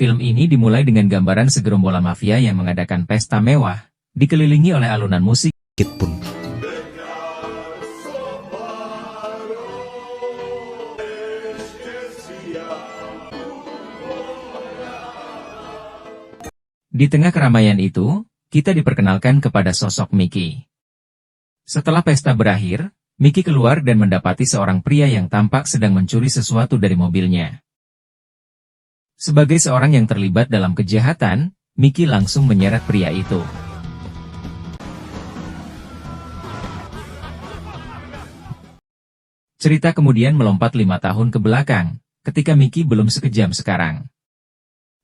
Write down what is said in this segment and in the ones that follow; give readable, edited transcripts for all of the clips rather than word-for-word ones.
Film ini dimulai dengan gambaran segerombolan mafia yang mengadakan pesta mewah, dikelilingi oleh alunan musik pun. Di tengah keramaian itu, kita diperkenalkan kepada sosok Mickey. Setelah pesta berakhir, Mickey keluar dan mendapati seorang pria yang tampak sedang mencuri sesuatu dari mobilnya. Sebagai seorang yang terlibat dalam kejahatan, Mickey langsung menyeret pria itu. Cerita kemudian melompat 5 tahun ke belakang, ketika Mickey belum sekejam sekarang.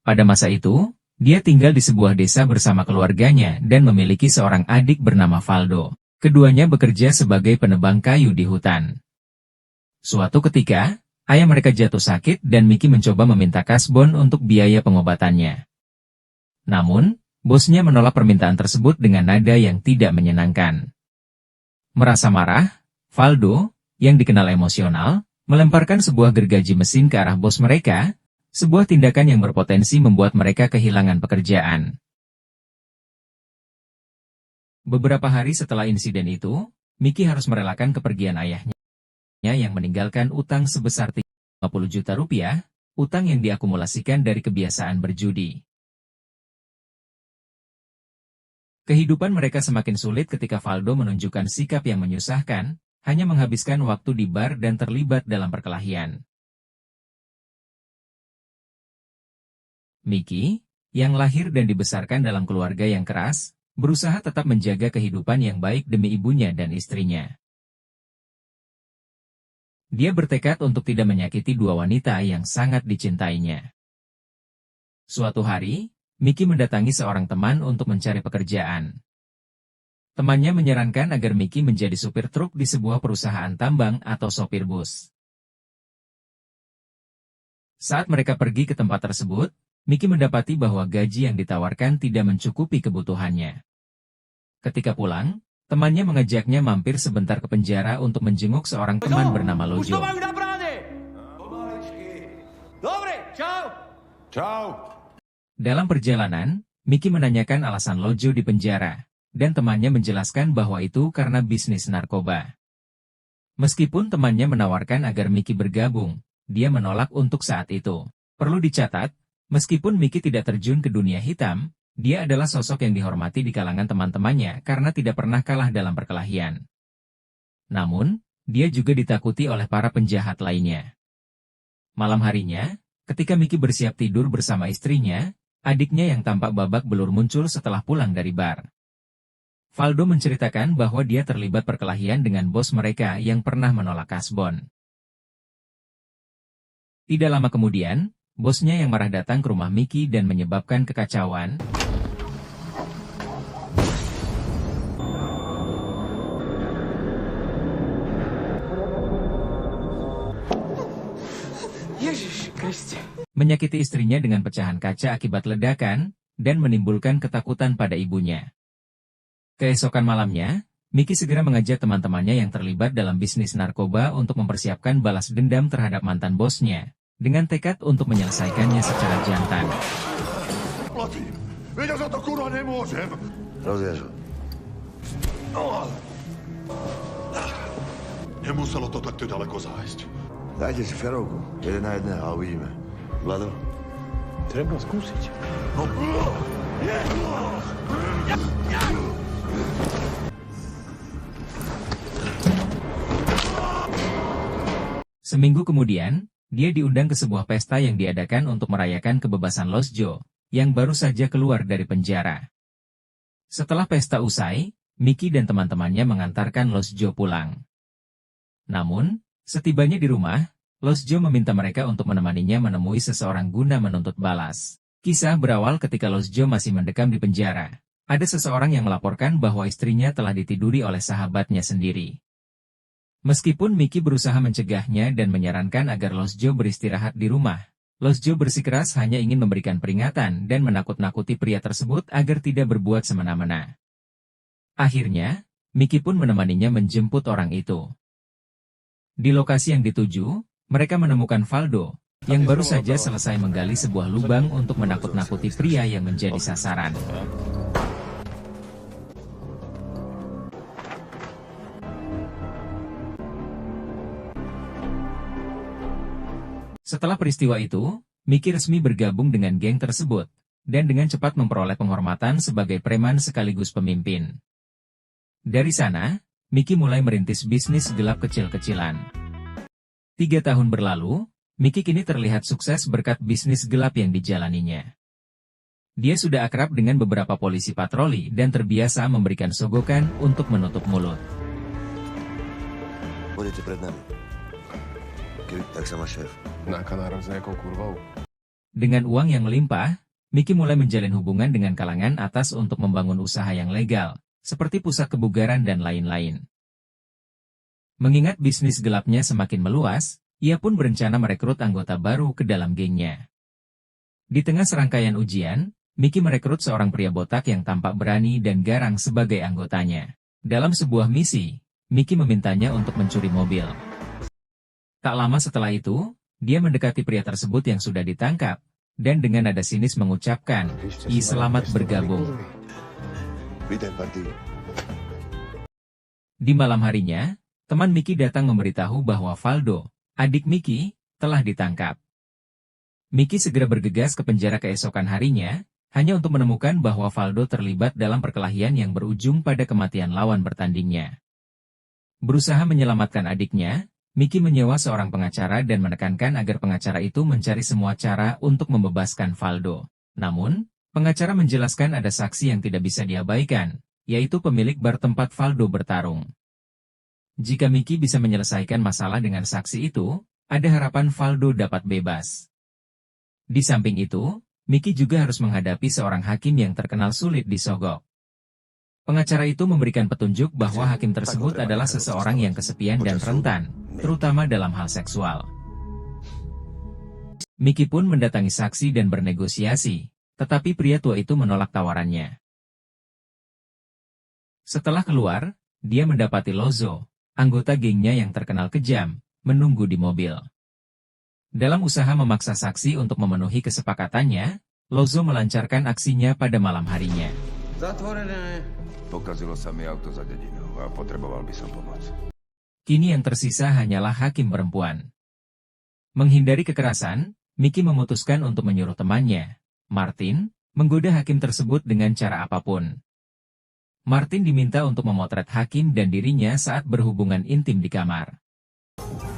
Pada masa itu, dia tinggal di sebuah desa bersama keluarganya dan memiliki seorang adik bernama Valdo. Keduanya bekerja sebagai penebang kayu di hutan. Suatu ketika, ayah mereka jatuh sakit dan Mickey mencoba meminta kasbon untuk biaya pengobatannya. Namun, bosnya menolak permintaan tersebut dengan nada yang tidak menyenangkan. Merasa marah, Valdo, yang dikenal emosional, melemparkan sebuah gergaji mesin ke arah bos mereka, sebuah tindakan yang berpotensi membuat mereka kehilangan pekerjaan. Beberapa hari setelah insiden itu, Mickey harus merelakan kepergian ayahnya yang meninggalkan utang sebesar 50 juta rupiah, utang yang diakumulasikan dari kebiasaan berjudi. Kehidupan mereka semakin sulit ketika Valdo menunjukkan sikap yang menyusahkan, hanya menghabiskan waktu di bar dan terlibat dalam perkelahian. Mickey, yang lahir dan dibesarkan dalam keluarga yang keras, berusaha tetap menjaga kehidupan yang baik demi ibunya dan istrinya. Dia bertekad untuk tidak menyakiti dua wanita yang sangat dicintainya. Suatu hari, Mickey mendatangi seorang teman untuk mencari pekerjaan. Temannya menyarankan agar Mickey menjadi supir truk di sebuah perusahaan tambang atau sopir bus. Saat mereka pergi ke tempat tersebut, Mickey mendapati bahwa gaji yang ditawarkan tidak mencukupi kebutuhannya. Ketika pulang, temannya mengajaknya mampir sebentar ke penjara untuk menjenguk seorang teman bernama Lojo. Dalam perjalanan, Mickey menanyakan alasan Lojo di penjara, dan temannya menjelaskan bahwa itu karena bisnis narkoba. Meskipun temannya menawarkan agar Mickey bergabung, dia menolak untuk saat itu. Perlu dicatat, meskipun Mickey tidak terjun ke dunia hitam, dia adalah sosok yang dihormati di kalangan teman-temannya karena tidak pernah kalah dalam perkelahian. Namun, dia juga ditakuti oleh para penjahat lainnya. Malam harinya, ketika Mickey bersiap tidur bersama istrinya, adiknya yang tampak babak belur muncul setelah pulang dari bar. Valdo menceritakan bahwa dia terlibat perkelahian dengan bos mereka yang pernah menolak kasbon. Tidak lama kemudian, bosnya yang marah datang ke rumah Mickey dan menyebabkan kekacauan. Menyakiti istrinya dengan pecahan kaca akibat ledakan, dan menimbulkan ketakutan pada ibunya. Keesokan malamnya, Mickey segera mengajak teman-temannya yang terlibat dalam bisnis narkoba untuk mempersiapkan balas dendam terhadap mantan bosnya, dengan tekad untuk menyelesaikannya secara jantan. Nemuselo to takto ďaleko zájsť. Dajte si ferovku, jeden na jedného a uvidíme. Vlado? Treba skúsiť. Seminggu kemudian, dia diundang ke sebuah pesta yang diadakan untuk merayakan kebebasan Lojo, yang baru saja keluar dari penjara. Setelah pesta usai, Mickey dan teman-temannya mengantarkan Lojo pulang. Namun, setibanya di rumah, Lojo meminta mereka untuk menemaninya menemui seseorang guna menuntut balas. Kisah berawal ketika Lojo masih mendekam di penjara. Ada seseorang yang melaporkan bahwa istrinya telah ditiduri oleh sahabatnya sendiri. Meskipun Mickey berusaha mencegahnya dan menyarankan agar Lojo beristirahat di rumah, Lojo bersikeras hanya ingin memberikan peringatan dan menakut-nakuti pria tersebut agar tidak berbuat semena-mena. Akhirnya, Mickey pun menemaninya menjemput orang itu. Di lokasi yang dituju, mereka menemukan Valdo, yang baru saja selesai menggali sebuah lubang untuk menakut-nakuti pria yang menjadi sasaran. Setelah peristiwa itu, Mickey resmi bergabung dengan geng tersebut, dan dengan cepat memperoleh penghormatan sebagai preman sekaligus pemimpin. Dari sana, Mickey mulai merintis bisnis gelap kecil-kecilan. 3 tahun berlalu, Mickey kini terlihat sukses berkat bisnis gelap yang dijalaninya. Dia sudah akrab dengan beberapa polisi patroli dan terbiasa memberikan sogokan untuk menutup mulut. Budete pred nami. Keby tak sama šéf. Dengan uang yang melimpah, Mickey mulai menjalin hubungan dengan kalangan atas untuk membangun usaha yang legal, seperti pusat kebugaran dan lain-lain. Mengingat bisnis gelapnya semakin meluas, ia pun berencana merekrut anggota baru ke dalam gengnya. Di tengah serangkaian ujian, Mickey merekrut seorang pria botak yang tampak berani dan garang sebagai anggotanya. Dalam sebuah misi, Mickey memintanya untuk mencuri mobil. Tak lama setelah itu, dia mendekati pria tersebut yang sudah ditangkap, dan dengan nada sinis mengucapkan, selamat bergabung." Di malam harinya, teman Mickey datang memberitahu bahwa Valdo, adik Mickey, telah ditangkap. Mickey segera bergegas ke penjara keesokan harinya, hanya untuk menemukan bahwa Valdo terlibat dalam perkelahian yang berujung pada kematian lawan bertandingnya. Berusaha menyelamatkan adiknya, Mickey menyewa seorang pengacara dan menekankan agar pengacara itu mencari semua cara untuk membebaskan Valdo. Namun, pengacara menjelaskan ada saksi yang tidak bisa diabaikan, yaitu pemilik bar tempat Valdo bertarung. Jika Mickey bisa menyelesaikan masalah dengan saksi itu, ada harapan Valdo dapat bebas. Di samping itu, Mickey juga harus menghadapi seorang hakim yang terkenal sulit disogok. Pengacara itu memberikan petunjuk bahwa hakim tersebut adalah seseorang yang kesepian dan rentan, terutama dalam hal seksual. Mickey pun mendatangi saksi dan bernegosiasi, tetapi pria tua itu menolak tawarannya. Setelah keluar, dia mendapati Lozo, anggota gengnya yang terkenal kejam, menunggu di mobil. Dalam usaha memaksa saksi untuk memenuhi kesepakatannya, Lozo melancarkan aksinya pada malam harinya. Pokazilo sa mi auto za dedinou a potreboval by som pomoc. Kini yang tersisa hanyalah hakim perempuan. Menghindari kekerasan, Mickey memutuskan untuk menyuruh temannya, Martin, menggoda hakim tersebut dengan cara apapun. Martin diminta untuk memotret hakim dan dirinya saat berhubungan intim di kamar.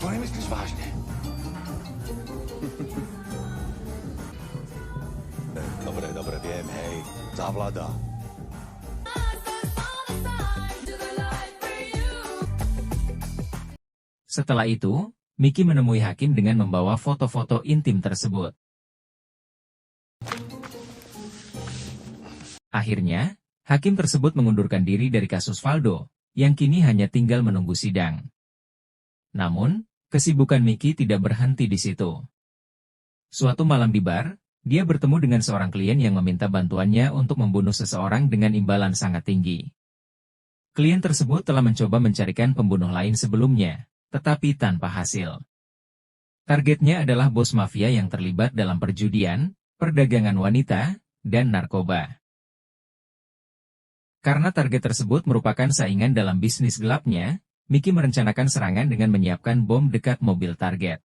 To nemyslíš vážne? Dobre, viem, hej. Zavlada. Setelah itu, Mickey menemui hakim dengan membawa foto-foto intim tersebut. Akhirnya, hakim tersebut mengundurkan diri dari kasus Valdo, yang kini hanya tinggal menunggu sidang. Namun, kesibukan Mickey tidak berhenti di situ. Suatu malam di bar, dia bertemu dengan seorang klien yang meminta bantuannya untuk membunuh seseorang dengan imbalan sangat tinggi. Klien tersebut telah mencoba mencarikan pembunuh lain sebelumnya, tetapi tanpa hasil. Targetnya adalah bos mafia yang terlibat dalam perjudian, perdagangan wanita, dan narkoba. Karena target tersebut merupakan saingan dalam bisnis gelapnya, Mickey merencanakan serangan dengan menyiapkan bom dekat mobil target.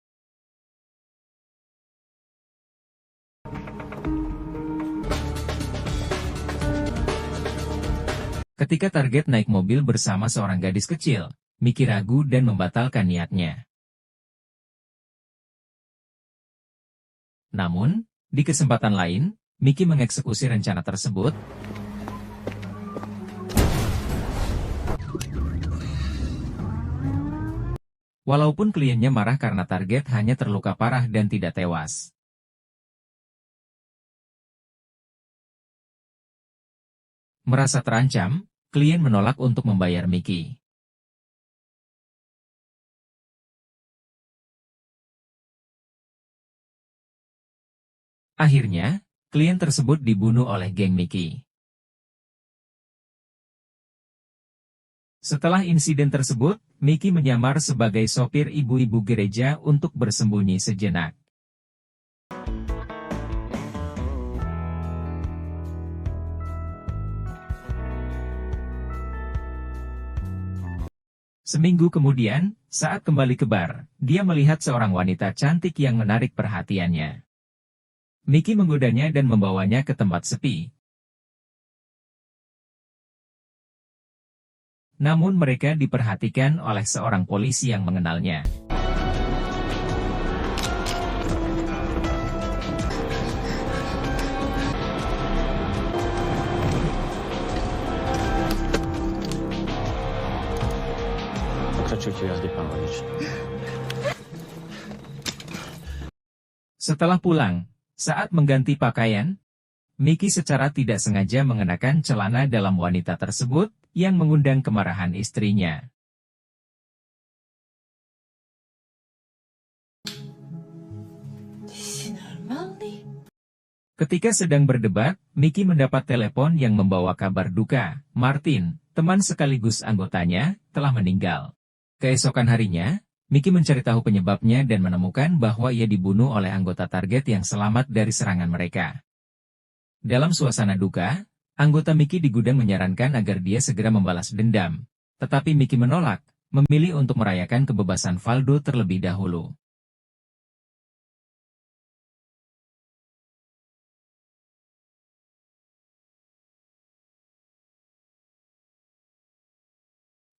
Ketika target naik mobil bersama seorang gadis kecil, Mickey ragu dan membatalkan niatnya. Namun, di kesempatan lain, Mickey mengeksekusi rencana tersebut. Walaupun kliennya marah karena target hanya terluka parah dan tidak tewas. Merasa terancam, klien menolak untuk membayar Mickey. Akhirnya, klien tersebut dibunuh oleh geng Mickey. Setelah insiden tersebut, Mickey menyamar sebagai sopir ibu-ibu gereja untuk bersembunyi sejenak. Seminggu kemudian, saat kembali ke bar, dia melihat seorang wanita cantik yang menarik perhatiannya. Mickey menggodanya dan membawanya ke tempat sepi. Namun mereka diperhatikan oleh seorang polisi yang mengenalnya. Setelah pulang, saat mengganti pakaian, Mickey secara tidak sengaja mengenakan celana dalam wanita tersebut, yang mengundang kemarahan istrinya. Ketika sedang berdebat, Mickey mendapat telepon yang membawa kabar duka. Martin, teman sekaligus anggotanya, telah meninggal. Keesokan harinya, Mickey mencari tahu penyebabnya dan menemukan bahwa ia dibunuh oleh anggota target yang selamat dari serangan mereka. Dalam suasana duka, anggota Mickey di gudang menyarankan agar dia segera membalas dendam. Tetapi Mickey menolak, memilih untuk merayakan kebebasan Valdo terlebih dahulu.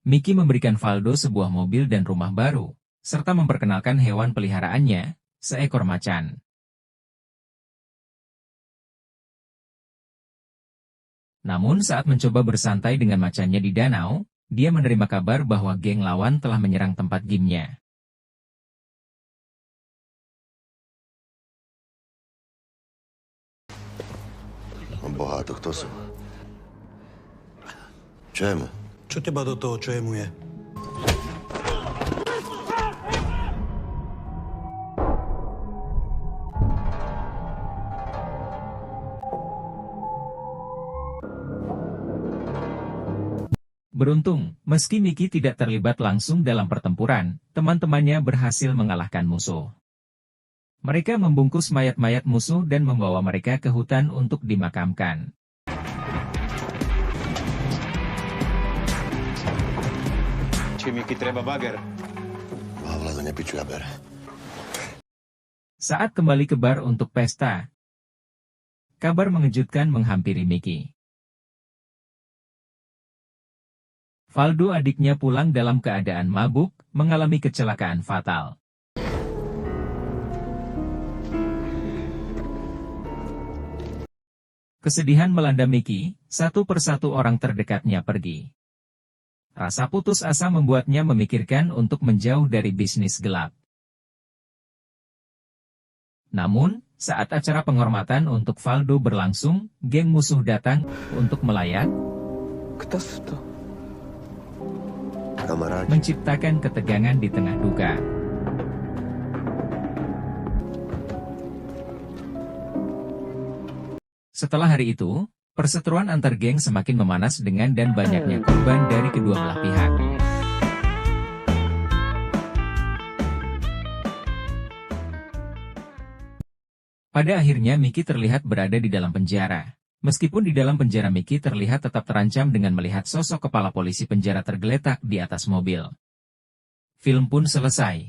Mickey memberikan Valdo sebuah mobil dan rumah baru, serta memperkenalkan hewan peliharaannya, seekor macan. Namun saat mencoba bersantai dengan macannya di danau, dia menerima kabar bahwa geng lawan telah menyerang tempat gymnya. Bohato, kto sú? Čemu? Čo teba do toho, čo jemu je? Beruntung, meski Mickey tidak terlibat langsung dalam pertempuran, teman-temannya berhasil mengalahkan musuh. Mereka membungkus mayat-mayat musuh dan membawa mereka ke hutan untuk dimakamkan. Či Mickey treba bager? Má Vlado nepiču jaber. Saat kembali ke bar untuk pesta, kabar mengejutkan menghampiri Mickey. Valdo, adiknya, pulang dalam keadaan mabuk, mengalami kecelakaan fatal. Kesedihan melanda Mickey, satu persatu orang terdekatnya pergi. Rasa putus asa membuatnya memikirkan untuk menjauh dari bisnis gelap. Namun, saat acara penghormatan untuk Valdo berlangsung, geng musuh datang untuk melayat, Kamaráti. menciptakan ketegangan di tengah duka. Setelah hari itu, perseteruan antar geng semakin memanas dengan dan banyaknya korban dari kedua belah pihak. Pada akhirnya Mickey terlihat berada di dalam penjara. Meskipun di dalam penjara, Mickey terlihat tetap terancam dengan melihat sosok kepala polisi penjara tergeletak di atas mobil. Film pun selesai.